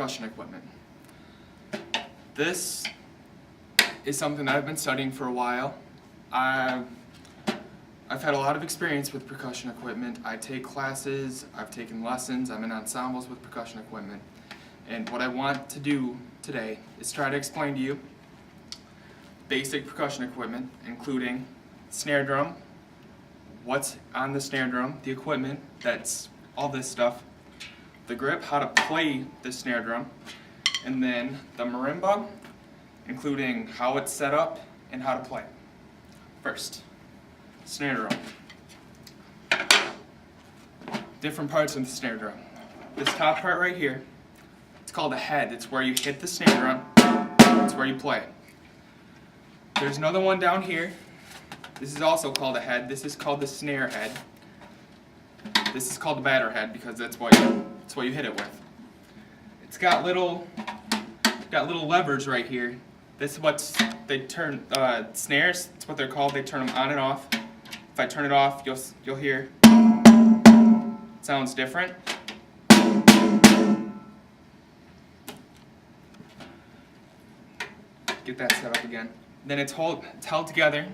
percussion equipment. This is something that I've been studying for a while. I've had a lot of experience with percussion equipment. I take classes, I've taken lessons, I'm in ensembles with percussion equipment. And what I want to do today is try to explain to you basic percussion equipment, including snare drum, what's on the snare drum, the equipment, that's all this stuff, the grip, how to play the snare drum, and then the marimba, including how it's set up and how to play. First, snare drum. Different parts of the snare drum. This top part right here, it's called a head. It's where you hit the snare drum. It's where you play it. There's another one down here. This is also called a head. This is called the snare head. This is called the batter head because that's what you hit it with. It's got little levers right here. This is what they turn snares. That's what they're called. They turn them on and off. If I turn it off, you'll hear it sounds different. Get that set up again. Then it's held together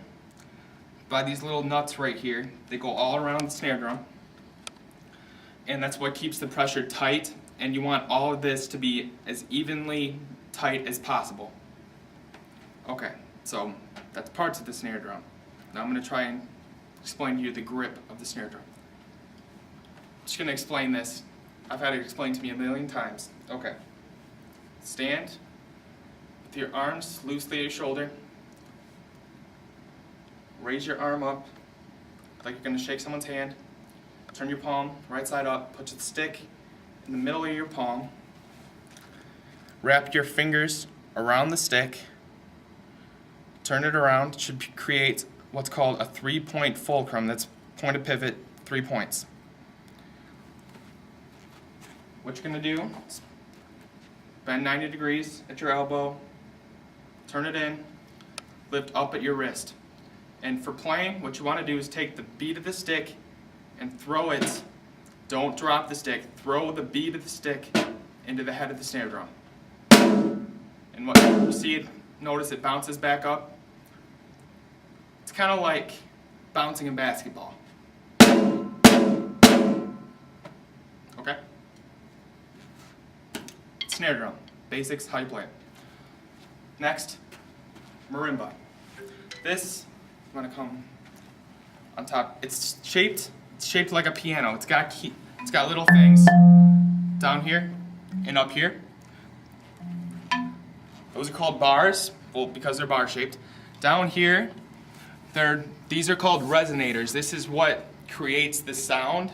by these little nuts right here. They go all around the snare drum. And that's what keeps the pressure tight, and you want all of this to be as evenly tight as possible. Okay, so that's parts of the snare drum. Now I'm going to try and explain to you the grip of the snare drum. I'm just going to explain this. I've had it explained to me a million times. Okay, stand with your arms loosely at your shoulder. Raise your arm up like you're going to shake someone's hand. Turn your palm right side up. Put the stick in the middle of your palm. Wrap your fingers around the stick. Turn it around. It should create what's called a 3-point fulcrum. That's point of pivot, 3 points. What you're going to do is bend 90 degrees at your elbow. Turn it in. Lift up at your wrist. And for playing, what you want to do is take the bead of the stick and throw it. Don't drop the stick. Throw the bead of the stick into the head of the snare drum. And what you see, notice it bounces back up. It's kind of like bouncing in basketball. Okay? Snare drum. Basics, how you play it. Next, marimba. This, I'm going to come on top. It's shaped like a piano. It's got little things down here and up here. Those are called bars, well, because they're bar shaped. Down here, these are called resonators. This is what creates the sound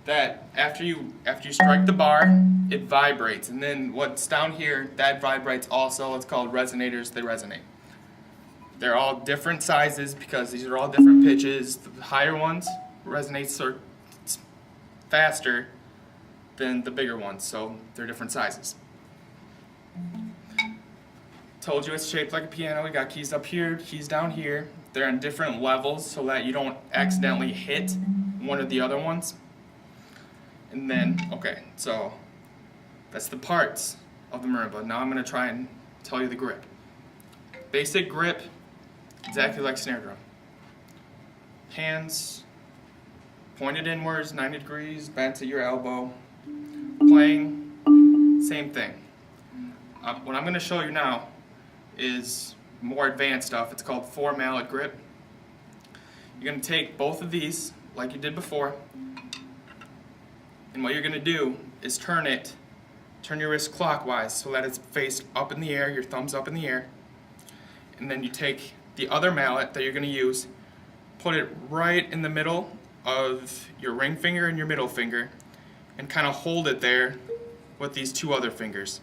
that after you strike the bar, it vibrates. And then what's down here, that vibrates also. It's called resonators. They resonate. They're all different sizes because these are all different pitches. The higher ones resonate faster than the bigger ones, so they're different sizes. Told you it's shaped like a piano. We got keys up here, keys down here. They're in different levels so that you don't accidentally hit one of the other ones. And then, okay, so that's the parts of the marimba. Now I'm going to try and tell you the grip. Basic grip, exactly like snare drum. Hands pointed inwards, 90 degrees, bent at your elbow. Playing, same thing. What I'm going to show you now is more advanced stuff. It's called 4-mallet grip. You're going to take both of these like you did before, and what you're going to do is turn your wrist clockwise so that it's faced up in the air, your thumb's up in the air, and then you take the other mallet that you're going to use, put it right in the middle of your ring finger and your middle finger, and kind of hold it there with these two other fingers.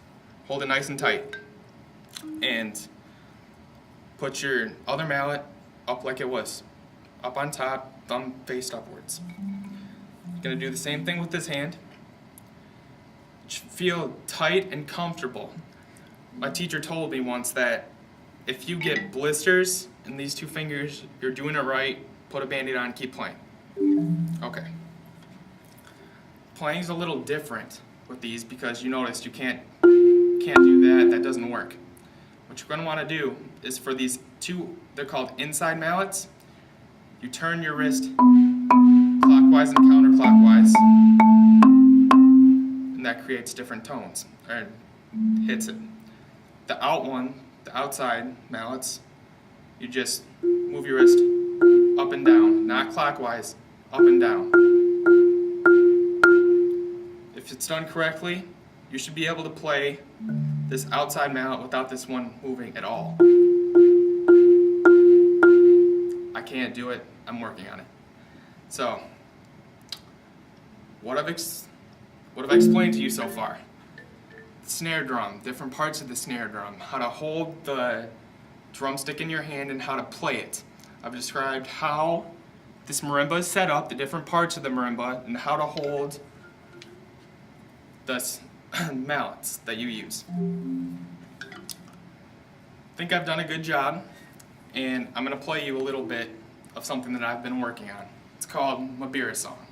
Hold it nice and tight. And put your other mallet up like it was. Up on top, thumb faced upwards. You're going to do the same thing with this hand. Feel tight and comfortable. My teacher told me once that if you get blisters in these two fingers, you're doing it right. Put a Band-Aid on, keep playing. Okay. Playing's a little different with these because you noticed you can't do that. That doesn't work. What you're going to want to do is for these two, they're called inside mallets, you turn your wrist clockwise and counterclockwise, and that creates different tones, or hits it. The outside mallets, you just move your wrist up and down, not clockwise, up and down. If it's done correctly, you should be able to play this outside mallet without this one moving at all. I can't do it, I'm working on it. So, what have I explained to you so far? Snare drum, different parts of the snare drum, how to hold the drumstick in your hand and how to play it. I've described how this marimba is set up, the different parts of the marimba, and how to hold the mallets that you use. I think I've done a good job, and I'm going to play you a little bit of something that I've been working on. It's called my beer song.